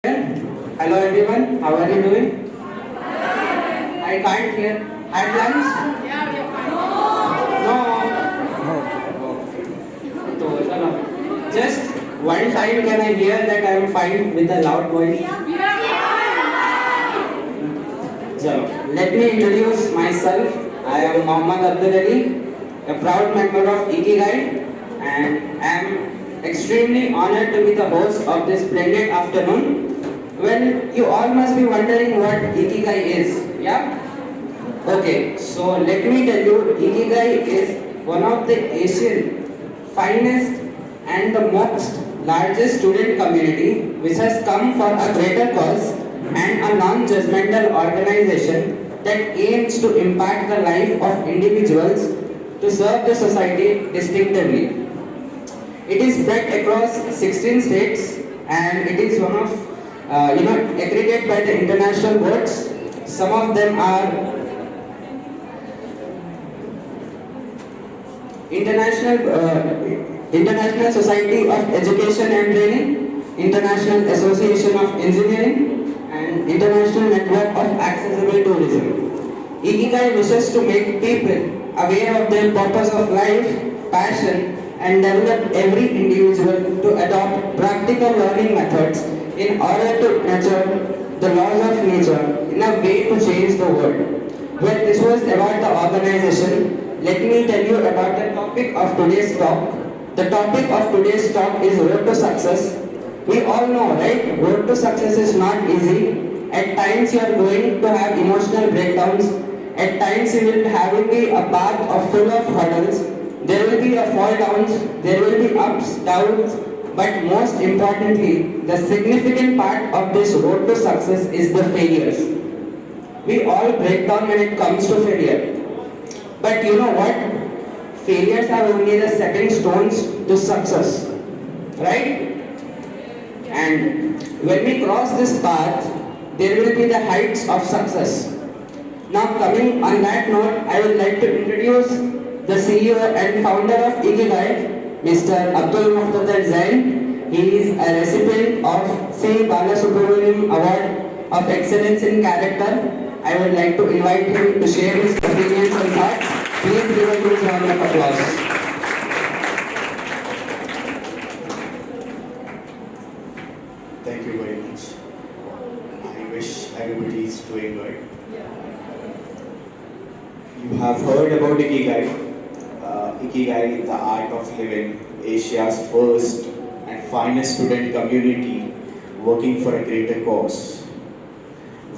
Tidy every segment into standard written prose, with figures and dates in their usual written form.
Hello everyone, how are you doing? I can't hear. Had lunch? No. तो चलो. Just one time can I hear that I am fine with a loud voice? चलो. Let me introduce myself. I am Mohammad Abdul Ali, a proud member of Ikigai, and I am extremely honored to be the host of this splendid afternoon. Well, you all must be wondering what Ikigai is, yeah? Okay, so let me tell you, Ikigai is one of the Asian finest and the most largest student community which has come for a greater cause and a non-judgmental organization that aims to impact the life of individuals to serve the society distinctively. It is spread across 16 states and it is one of accredited by the international boards. Some of them are International Society of Education and Training, International Association of Engineering, and International Network of Accessible Tourism. Ikigai wishes to make people aware of their purpose of life, passion, and develop every individual to adopt practical learning methods in order to nurture the laws of nature in a way to change the world. Well, this was about the organization. Let me tell you about the topic of today's talk. The topic of today's talk is Road to Success. We all know, right? Road to success is not easy. At times you are going to have emotional breakdowns. At times you will be having a path of full of hurdles. There will be a fall downs. There will be ups, downs. But most importantly, the significant part of this road to success is the failures. We all break down when it comes to failure. But you know what? Failures are only the stepping stones to success. Right? And when we cross this path, there will be the heights of success. Now coming on that note, I would like to introduce the CEO and founder of Ikigai, Mr. Abdul Muqtada Zain. He is a recipient of C. Balasubramaniam Award of Excellence in Character. I would like to invite him to share his opinions and thoughts. Please give a huge round of applause. Thank you very much. I wish everybody is doing good. You have heard about Ikigai. Ikigai, the art of living, Asia's first and finest student community working for a greater cause.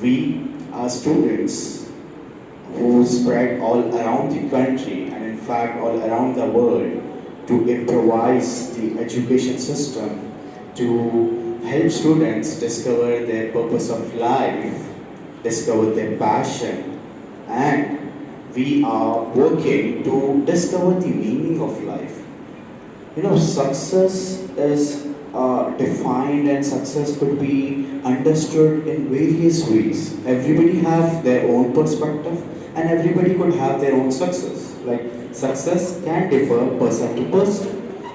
We are students who spread all around the country and in fact all around the world to improvise the education system to help students discover their purpose of life, discover their passion, and we are working to discover the meaning of life. You know, success is defined and success could be understood in various ways. Everybody have their own perspective and everybody could have their own success. Like success can differ person to person.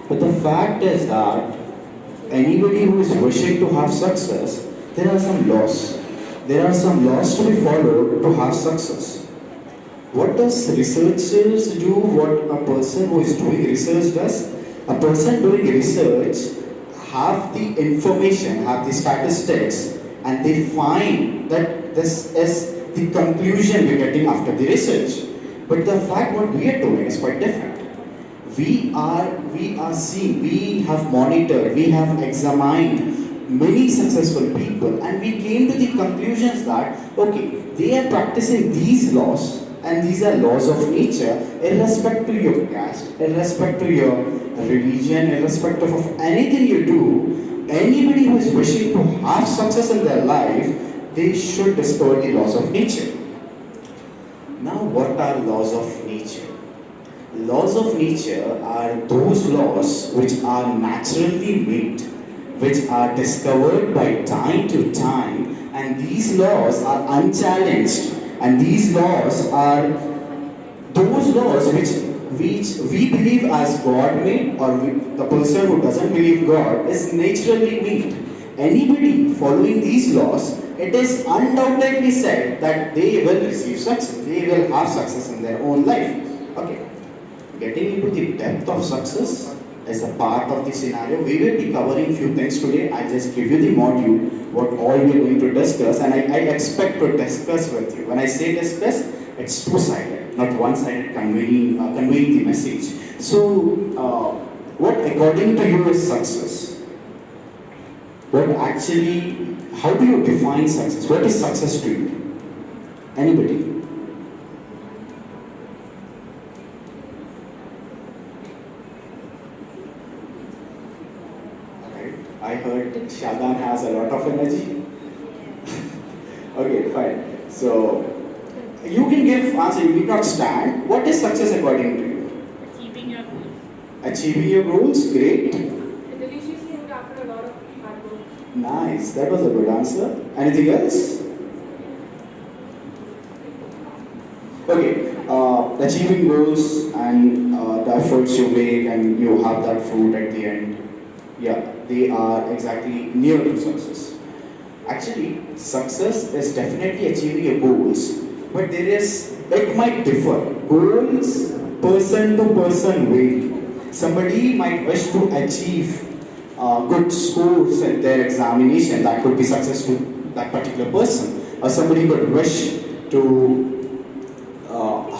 But the fact is that anybody who is wishing to have success, there are some laws. There are some laws to be followed to have success. What does researchers do? What a person who is doing research does? A person doing research have the information, have the statistics, and they find that this is the conclusion we're getting after the research. But the fact what we are doing is quite different. We are seeing, we have monitored, we have examined many successful people, and we came to the conclusions that okay, they are practicing these laws, and these are laws of nature, irrespective to your caste, irrespective to your religion, irrespective of anything you do. Anybody who is wishing to have success in their life, they should discover the laws of nature. Now, what are laws of nature? Laws of nature are those laws which are naturally made, which are discovered by time to time, and these laws are unchallenged. And these laws are those laws which we believe as God made, or the person who doesn't believe God is naturally made. Anybody following these laws, it is undoubtedly said that they will receive success, they will have success in their own life. Okay, getting into the depth of success is a part of the scenario. We will be covering few things today. I'll just give you the module, what all we are going to discuss, and I expect to discuss with you. When I say discuss, it's two-sided, not one-sided conveying the message. So, what according to you is success? What actually, how do you define success? What is success to you? Anybody? Alright, I heard Shadan has a lot of energy. Okay, fine. So, you can give answer, you need not stand. What is success according to you? Achieving your goals. Achieving your goals, great. Deliciously and after a lot of hard work. Nice, that was a good answer. Anything else? Okay, achieving goals and the efforts you make and you have that fruit at the end, yeah, they are exactly near to success. Actually, success is definitely achieving your goals, but it might differ. Goals, person to person vary. Somebody might wish to achieve good scores at their examination, that could be success to that particular person. Or somebody could wish to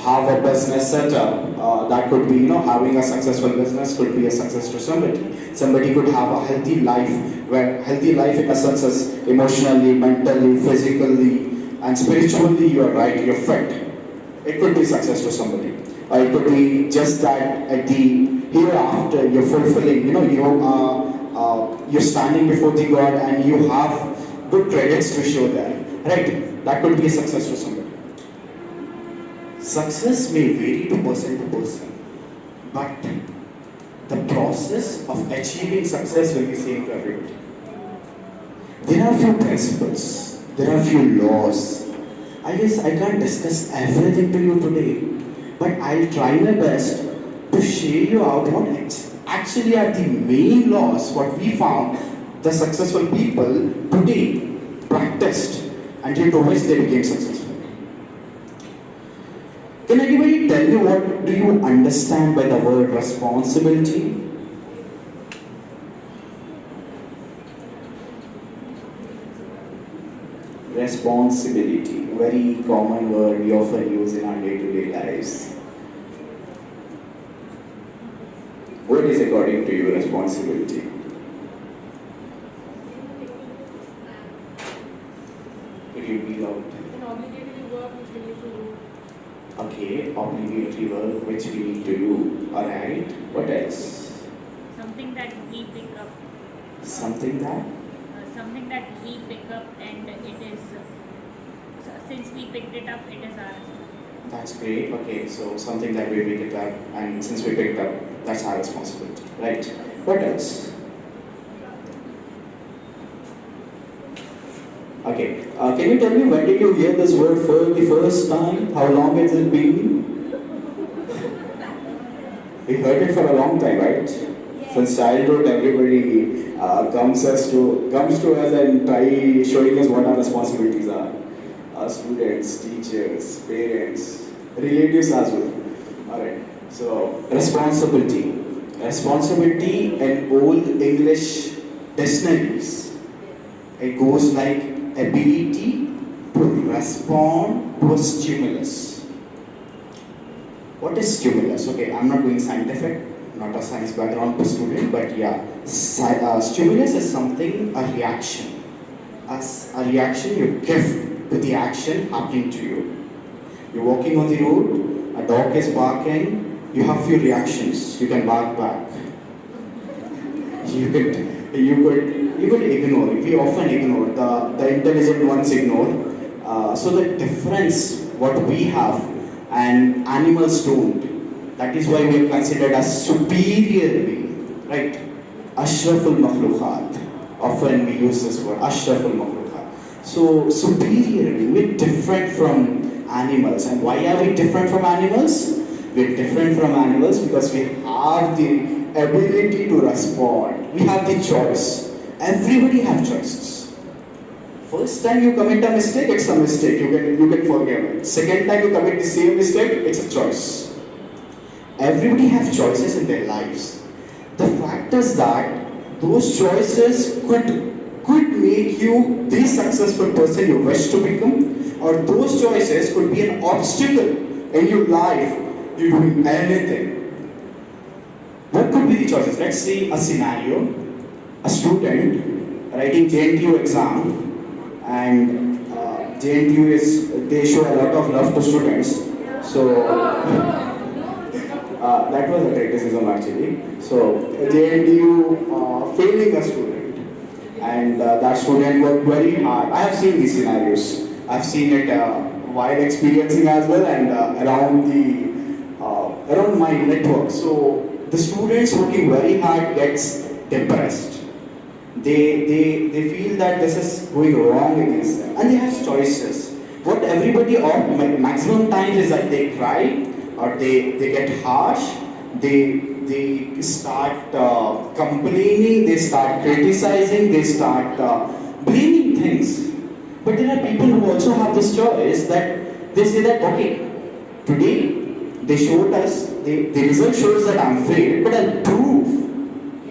have a business setup, that could be, having a successful business could be a success to somebody. Somebody could have a healthy life, where healthy life in a sense is emotionally, mentally, physically, and spiritually you are right, you're fit. It could be success to somebody. Or it could be just that at the hereafter you're fulfilling, you're standing before the God and you have good credits to show there. Right? That could be a success to somebody. Success may vary to person, but the process of achieving success will be same for everybody. There are few principles, there are few laws. I guess I can't discuss everything to you today, but I'll try my best to share you out what actually are the main laws, what we found the successful people today practiced and due to which they became successful. Can anybody tell me what do you understand by the word responsibility? Responsibility, very common word we often use in our day-to-day lives. What is according to you responsibility? Could you be loud? An obligatory work which we need to do. Okay, obligatory work which we need to do. Alright, what else? Something that we pick up. Something that? Something that we pick up and it is, since we picked it up, it is ours. That's great. Okay, so something that we picked up, and since we picked up, that's our responsibility. Right. What else? Okay, can you tell me when did you hear this word for the first time? How long has it been? We heard it for a long time, right? Since childhood, everybody comes to us and try showing us what our responsibilities are. Our students, teachers, parents, relatives as well. All right. So responsibility. Responsibility in old English dictionaries. It goes like ability to respond to a stimulus. What is stimulus? Okay, I'm not doing scientific, not a science background student, but yeah, stimulus is something, a reaction. As a reaction you give to the action happening to you. You're walking on the road, a dog is barking, you have few reactions. You can bark back. You could ignore. We often ignore. The intelligent ones ignore. So the difference what we have and animals don't. That is why we are considered as superior being, right? Ashraful Makhlukhat. Often we use this word, Ashraful Makhlukhat. So superior being, we're different from animals. And why are we different from animals? We're different from animals because we have the ability to respond. We have the choice. Everybody have choices. First time you commit a mistake, it's a mistake. You can forgive it. Second time you commit the same mistake, it's a choice. Everybody have choices in their lives. The fact is that those choices could make you the successful person you wish to become, or those choices could be an obstacle in your life. You doing anything. What could be the choices? Let's see a scenario: a student writing JNTU exam, and JNTU they show a lot of love to students. So. That was a criticism actually. So JNTU failing a student, and that student worked very hard. I have seen these scenarios. I've seen it while experiencing as well, and around my network. So the students working very hard gets depressed. They feel that this is going wrong against them, and they have choices. What everybody or maximum times is that they cry, or they get harsh, they start complaining, they start criticizing, they start blaming things. But there are people who also have this choice that they say that, okay, today they showed us, the result shows that I'm failed, but I'll prove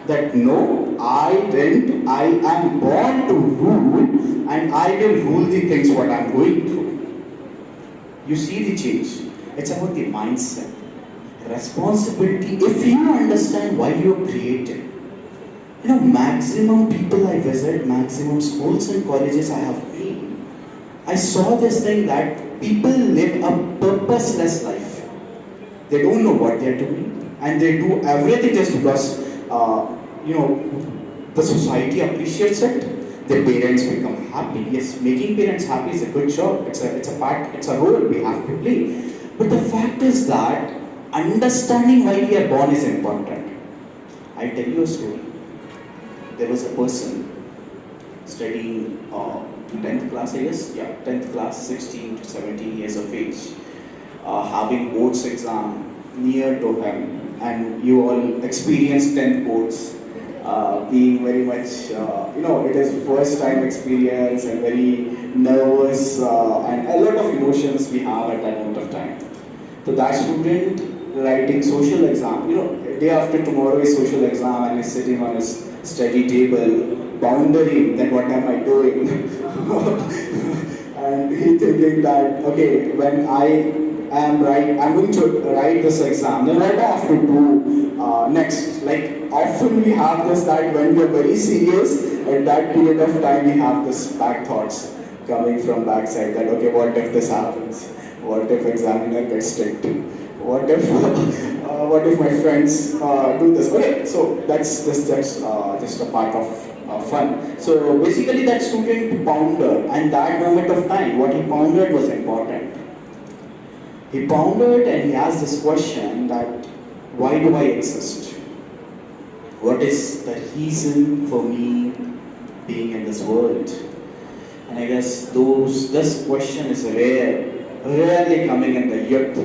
that no, I am born to rule, and I will rule the things what I'm going through. You see the change. It's about the mindset, responsibility. If you understand why you're created, maximum people I visit, maximum schools and colleges I have been, I saw this thing that people live a purposeless life. They don't know what they're doing, and they do everything just because, the society appreciates it. Their parents become happy. Yes, making parents happy is a good job. It's a role we have to play. But the fact is that understanding why we are born is important. I'll tell you a story. There was a person studying 10th class, I guess. Yeah, 10th class, 16 to 17 years of age, having boards exam near to him, and you all experienced 10th boards. Being very much, it is first time experience and very nervous and a lot of emotions we have at that moment of time. So that student writing social exam, day after tomorrow is social exam, and he's sitting on his study table, pondering that what am I doing? And he thinking that, okay, when I'm going to write this exam, then what do I have to do next? Like often we have this that when we are very serious, at that period of time we have this back thoughts coming from backside that, okay, what if this happens? What if examiner gets strict? What if my friends do this? Okay, so that's just a part of fun. So basically that student pondered, and that moment of time, what he pondered was important. He pondered and he asked this question that, why do I exist? What is the reason for me being in this world? And I guess this question is rarely coming in the youth,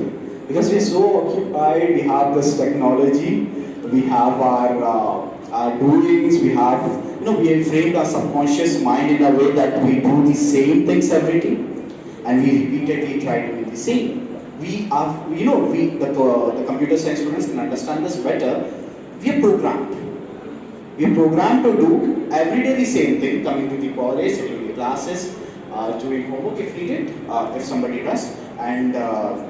because we're so occupied. We have this technology, we have our doings, we have framed our subconscious mind in a way that we do the same things every day, and we repeatedly try to do the same. The computer science students can understand this better. We are programmed. We are programmed to do every day the same thing, coming to the college, sitting in the classes, doing homework if needed, if somebody does, and after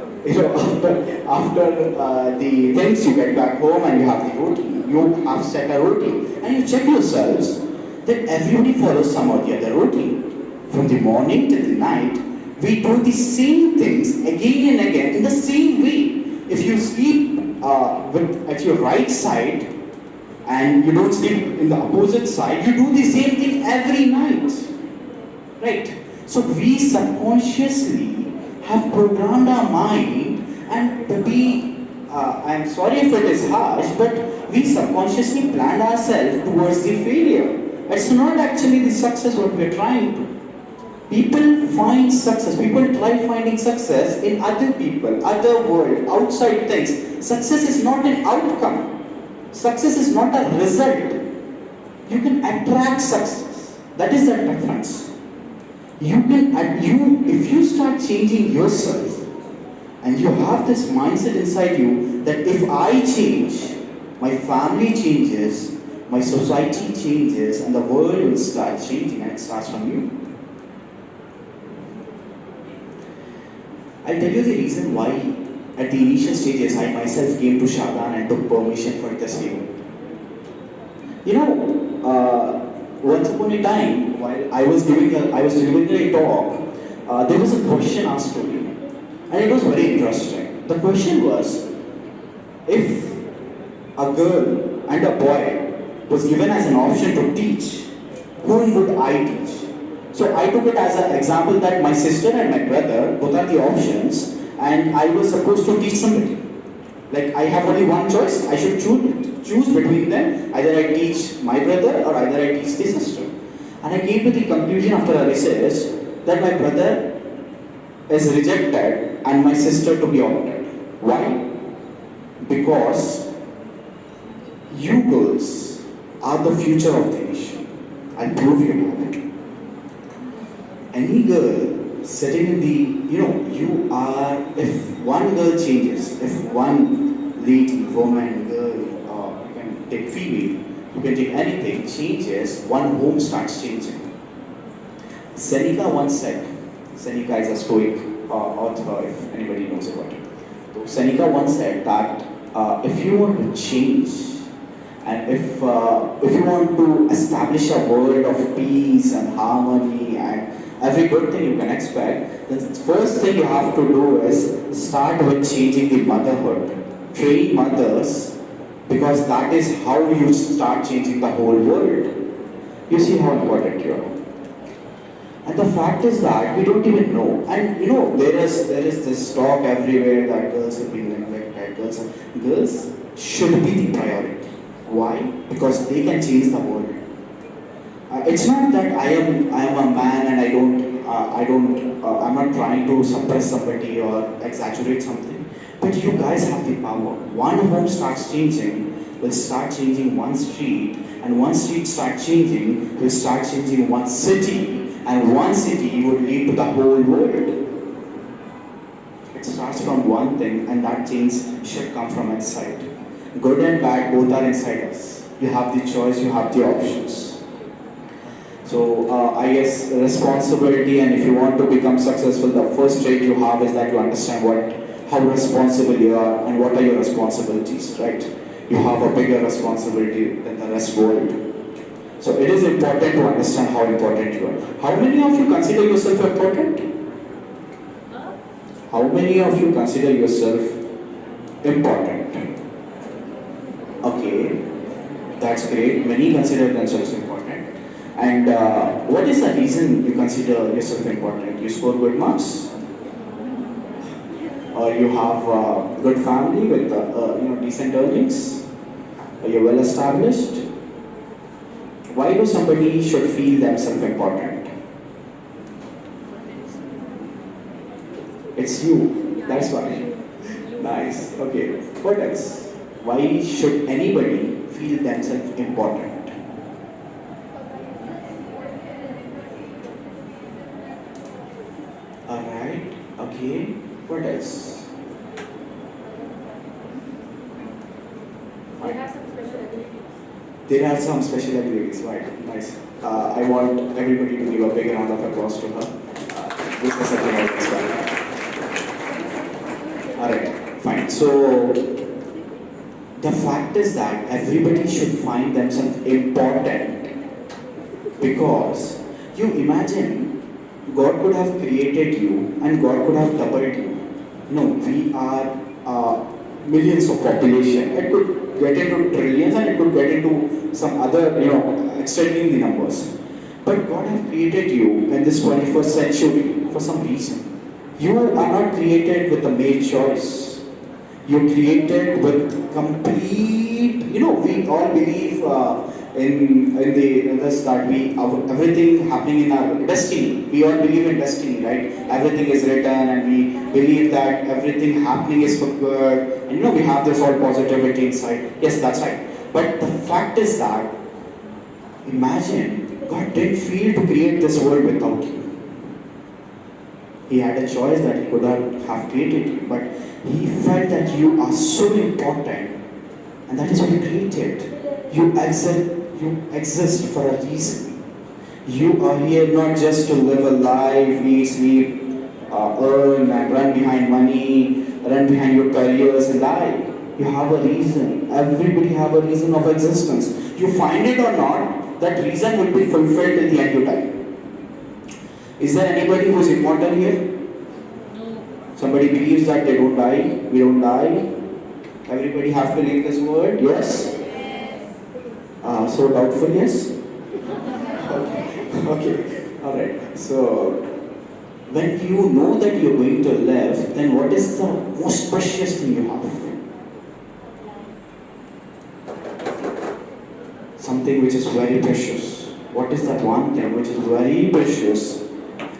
the things, you get back home and you have the routine. You have set a routine, and you check yourselves that everybody follows some or the other routine. From the morning till the night, we do the same things again and again in the same way. If you sleep at your right side and you don't sleep in the opposite side, you do the same thing every night. Right? So we subconsciously have programmed our mind, and to be, I'm sorry if it is harsh, but we subconsciously planned ourselves towards the failure. It's not actually the success what we're trying to. People find success, people try finding success in other people, other world, outside things. Success is not an outcome. Success is not a result. you can attract success. That is the difference. If you start changing yourself, and you have this mindset inside you that if I change, my family changes, my society changes, and the world will start changing, and it starts from you. I'll tell you the reason why at the initial stages I myself came to Shadan and took permission for this event. You know, once upon a time, while I was delivering a talk, there was a question asked to me, and it was very interesting. The question was, if a girl and a boy was given as an option to teach, whom would I teach? So I took it as an example that my sister and my brother both are the options, and I was supposed to teach somebody. Like I have only one choice, I should choose between them. Either I teach my brother or either I teach the sister. And I came to the conclusion after a research that my brother is rejected and my sister to be opted. Why? Because you girls are the future of the nation. I'll prove you that. Any girl sitting in the, if one girl changes, if one lady, woman, girl, you can take female, you can take anything, changes, one home starts changing. Seneca once said, Seneca is a Stoic author, if anybody knows about it. So Seneca once said that if you want to change, and if you want to establish a world of peace and harmony and every good thing you can expect, the first thing you have to do is start with changing the motherhood. Train mothers, because that is how you start changing the whole world. You see how important you are. And the fact is that we don't even know. And there is this talk everywhere that girls have been neglected. Girls should be the priority. Why? Because they can change the world. It's not that I am a man and I'm not trying to suppress somebody or exaggerate something. But you guys have the power. One home starts changing, will start changing one street, and one street starts changing, will start changing one city, and one city would lead to the whole world. It starts from one thing, and that change should come from inside. Good and bad both are inside us. You have the choice, you have the options. So I guess responsibility, and if you want to become successful, the first trait you have is that you understand how responsible you are and what are your responsibilities, right? You have a bigger responsibility than the rest world. So it is important to understand how important you are. How many of you consider yourself important? How many of you consider yourself important? Okay, that's great. Many consider themselves important. And what is the reason you consider yourself important? You score good marks? Or you have a good family with decent earnings? Or you're well established? Why do somebody should feel themselves important? It's you. That's why. Nice. Okay. What else? Why should anybody feel themselves important? Alright. Okay. What else? They have some special abilities. There are some special abilities, right? Nice. I want everybody to give a big round of applause to her. This is something like this one. Alright, fine. So, the fact is that everybody should find themselves important, because you imagine God could have created you and God could have doubled you. We are millions of population. It could get into trillions and it could get into some other, extending the numbers. But God has created you in this 21st century for some reason. You are not created with a male choice. You're created with complete, we all believe in this that everything happening in our destiny. We all believe in destiny, right? Everything is written and we believe that everything happening is for good. And we have this all positivity inside. Yes, that's right. But the fact is that Imagine, God didn't feel to create this world without you. He had a choice that he could have created you, but he felt that you are so important, and that is why he created. You exist for a reason. You are here not just to live a life, eat, sleep, earn, and run behind money, run behind your careers and lie. You have a reason. Everybody have a reason of existence. You find it or not, that reason will be fulfilled till the end you die. Is there anybody who is immortal here? No. Somebody believes that they don't die, we don't die. Everybody have to leave this world, yes? So doubtful, yes? Okay, alright. So, when you know that you're going to live, then what is the most precious thing you have? Something which is very precious. What is that one thing which is very precious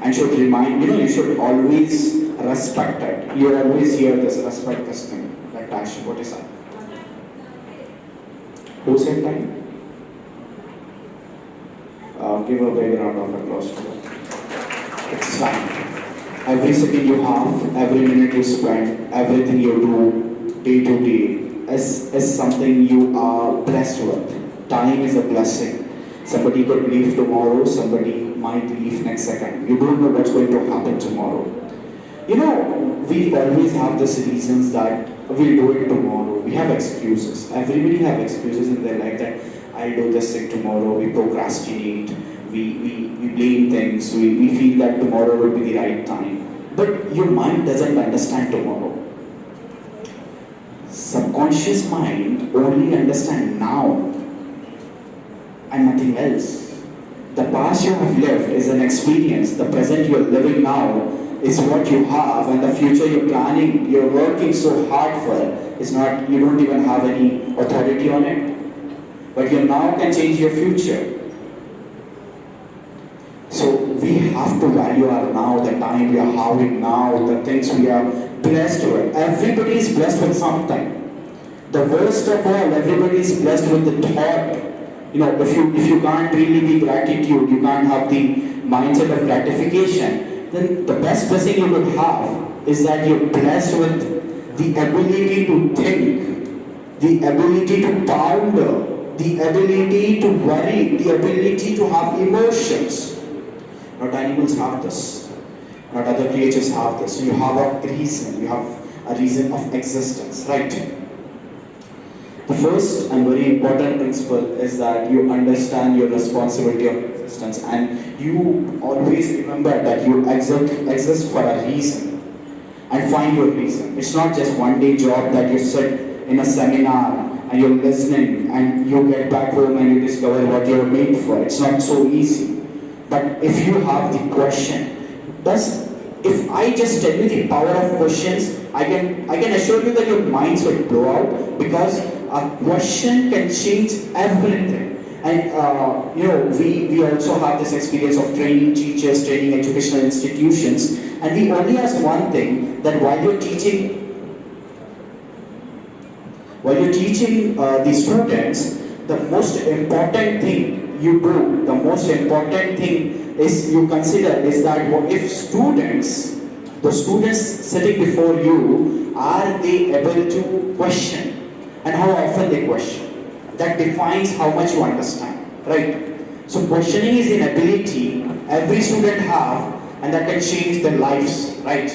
and should remind, you should always respect it. You always hear this, respect this thing. That action, what is that? Who said time? Give a big round of applause to them. It's time. Every second you have, every minute you spend, everything you do day to day is something you are blessed with. Time is a blessing. Somebody could leave tomorrow, somebody might leave next second. You don't know what's going to happen tomorrow. We always have these reasons that we'll do it tomorrow. We have excuses. Everybody have excuses in their life that I'll do this thing tomorrow. We procrastinate. We blame things. We feel that tomorrow will be the right time. But your mind doesn't understand tomorrow. Subconscious mind only understand now and nothing else. The past you have lived is an experience. The present you are living now is what you have, and the future you're planning, you're working so hard for is not, you don't even have any authority on it. But you now can change your future. So we have to value our now, the time we are having now, the things we are blessed with. Everybody is blessed with something. The worst of all, everybody is blessed with the thought. If you can't really be gratitude, you can't have the mindset of gratification, then the best blessing you could have is that you're blessed with the ability to think, the ability to ponder, the ability to worry, the ability to have emotions. Not animals have this. Not other creatures have this. So you have a reason. You have a reason of existence, right? The first and very important principle is that you understand your responsibility of existence, and you always remember that you exist for a reason, and find your reason. It's not just one day job that you sit in a seminar and you're listening and you get back home and you discover what you're made for. It's not so easy. But if you have the question, if I just tell you the power of questions, I can assure you that your minds will blow out, because a question can change everything. And we also have this experience of training teachers, training educational institutions, and we only ask one thing, that while you're teaching the students, the most important thing you do, the most important thing is you consider is that if the students sitting before you, are they able to question, and how often they question. That defines how much you understand, right? So questioning is an ability every student have, and that can change their lives, right?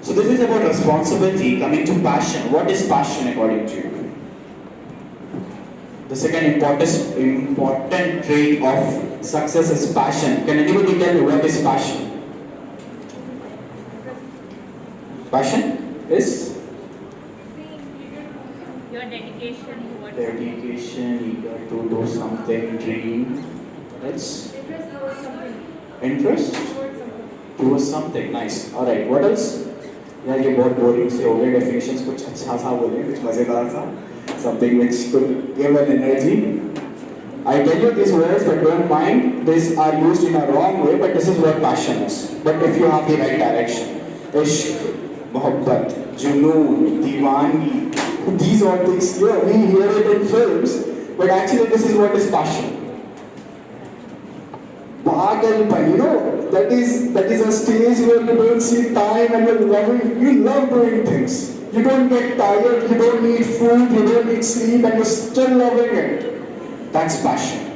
So this is about responsibility. Coming to passion. What is passion according to you? The second important trait of success is passion. Can anybody tell me what is passion? Passion is? Your dedication towards Dedication, eager to do something, dream. That's Interest towards something. interest Towards something. towards something. Nice. Alright, what else? यार ये बहुत boring से हो गए definitions, कुछ अच्छा सा बोले, कुछ मजेदार सा, something which could give an energy. I tell you these words, but don't mind, these are used in a wrong way, but this is what passion is. But if you have the right direction, ishq, mohabbat, junoon, diwangi, these are things, we hear it in films, but actually this is what is passion. Pagalpan, that is a stage where you don't see time and you love doing things. You don't get tired, you don't need food, you don't need sleep, and you're still loving it. That's passion.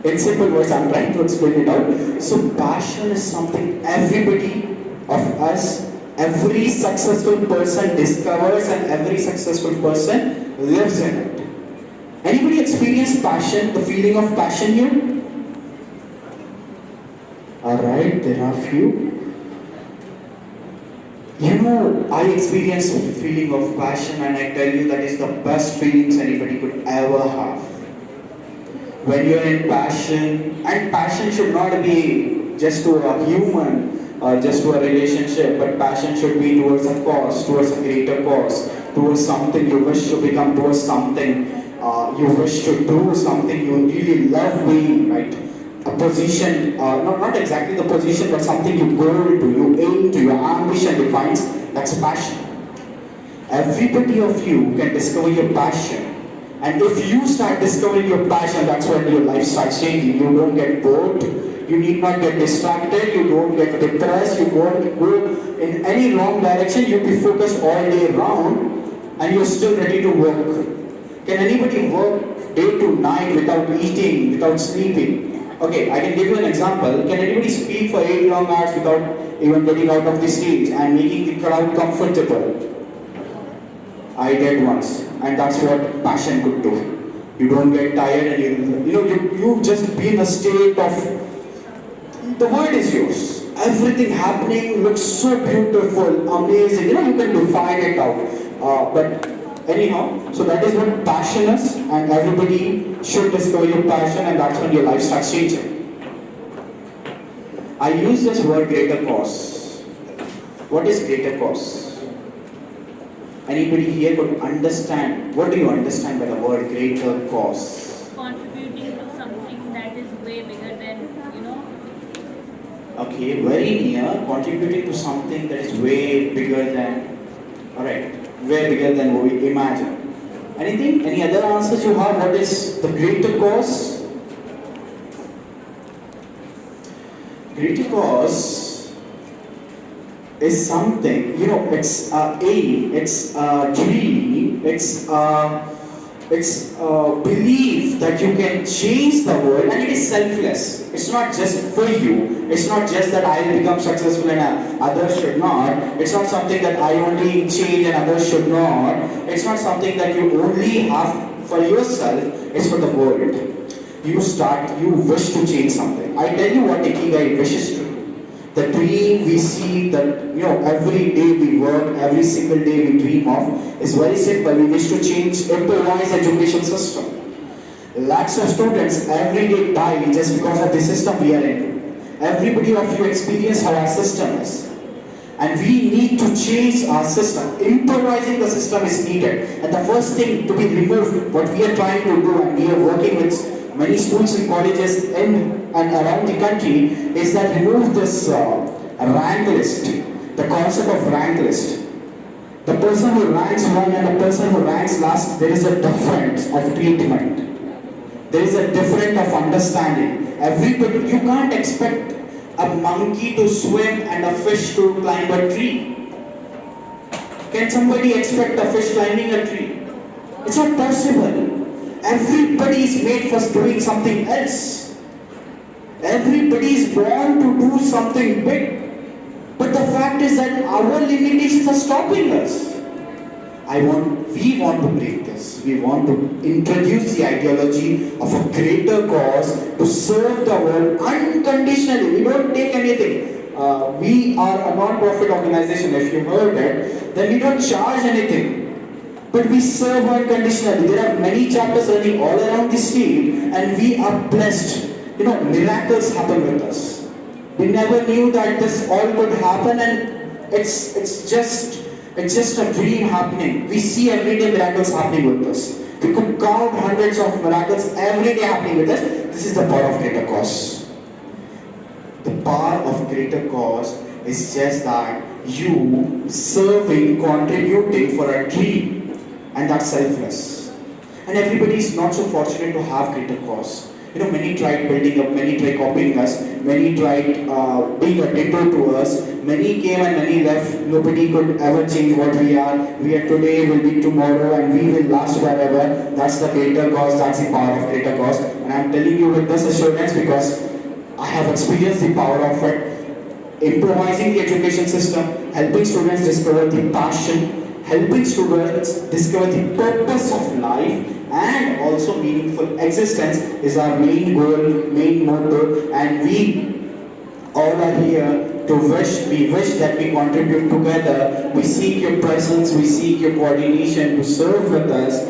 In simple words, I'm trying to explain it out. So passion is something everybody of us, every successful person discovers and every successful person lives in it. Anybody experience passion, the feeling of passion here? Alright, there are few. I experience a feeling of passion and I tell you that is the best feelings anybody could ever have. When you're in passion, and passion should not be just to a human or just to a relationship, but passion should be towards a cause, towards a greater cause, towards something you wish to become, towards something you wish to do, something you really love being, right? A position, not exactly the position, but something you go to, you aim to, your ambition defines, that's passion. Everybody of you can discover your passion. And if you start discovering your passion, that's when your life starts changing. You don't get bored, you need not get distracted, you don't get depressed, you won't go in any wrong direction, you'll be focused all day round and you're still ready to work. Can anybody work day to night without eating, without sleeping? Okay, I can give you an example. Can anybody speak for 8 long hours without even getting out of the stage and making the crowd comfortable? I did once, and that's what passion could do. You don't get tired, and you just be in a state of the world is yours. Everything happening looks so beautiful, amazing. You can define it out. But anyhow, so that is what passion is, and everybody should discover your passion, and that's when your life starts changing. I use this word greater cause. What is greater cause? Anybody here could understand? What do you understand by the word greater cause? Contributing to something that is way bigger than, Okay, very near. Contributing to something that is way bigger than. Alright, way bigger than what we imagine. Anything? Any other answers you have? What is the greater cause? Greater cause is something, it's a aim, it's a dream, it's a belief that you can change the world, and it is selfless. It's not just for you. It's not just that I will become successful and others should not. It's not something that I only change and others should not. It's not something that you only have for yourself. It's for the world. You wish to change something. I tell you what Ikigai wishes to. The dream we see that, every day we work, every single day we dream of is very simple. We wish to change, improvise education system. Lots of students every day die just because of the system we are in. Everybody of you experience how our system is. And we need to change our system. Improvising the system is needed. And the first thing to be removed, what we are trying to do, and we are working with many schools and colleges in and around the country, is that remove this rank list, the concept of rank list. The person who ranks one and the person who ranks last, there is a difference of treatment. There is a difference of understanding. Everybody, you can't expect a monkey to swim and a fish to climb a tree. Can somebody expect a fish climbing a tree? It's not possible. Everybody is made for doing something else. Everybody is born to do something big. But the fact is that our limitations are stopping us. We want to break this. We want to introduce the ideology of a greater cause to serve the world unconditionally. We don't take anything. We are a non-profit organization. If you heard it, then we don't charge anything. But we serve unconditionally. There are many chapters running all around the state, and we are blessed. Miracles happen with us. We never knew that this all could happen, and it's just a dream happening. We see everyday miracles happening with us. We could count hundreds of miracles every day happening with us. This is the power of greater cause. The power of greater cause is just that you serving, contributing for a dream, and that's selfless. And everybody is not so fortunate to have greater cause. You know, many tried building up, many tried copying us, many tried being a ditto to us. Many came and many left. Nobody could ever change what we are. We are today, will be tomorrow, and we will last forever. That's the greater cause, that's the power of greater cause. And I'm telling you with this assurance because I have experienced the power of it. Improvising the education system, helping students discover the passion, helping students discover the purpose of life, and also meaningful existence is our main goal, main motto, and we all are here to we wish that we contribute together. We seek your presence, we seek your coordination to serve with us.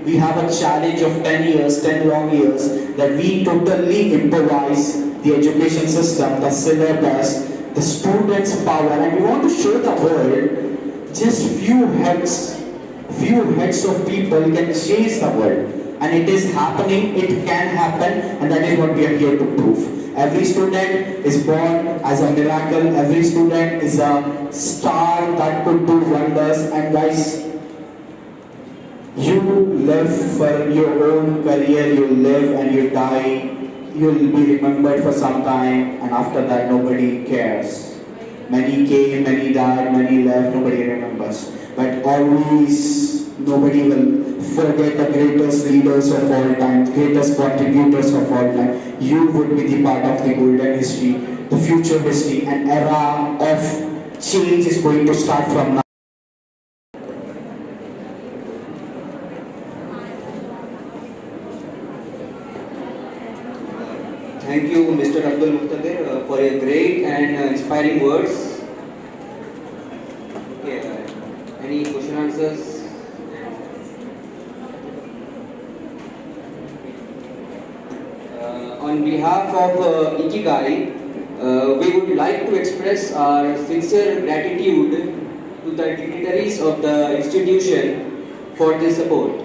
We have a challenge of 10 years, 10 long years, that we totally improvise the education system, the syllabus, the students' power, and we want to show the world just few heads of people can change the world. And it is happening, it can happen, and that is what we are here to prove. Every student is born as a miracle, every student is a star that could do wonders, and guys, you live for your own career, you live and you die, you'll be remembered for some time, and after that nobody cares. Many came, many died, many left, nobody remembers. But always, nobody will forget the greatest leaders of all time, greatest contributors of all time. You would be the part of the golden history, the future history. An era of change is going to start from now. Thank you, Mr. Abdul Muqtadir, for your great and inspiring words. Okay, any question answers? On behalf of Ikigai, we would like to express our sincere gratitude to the dignitaries of the institution for this support.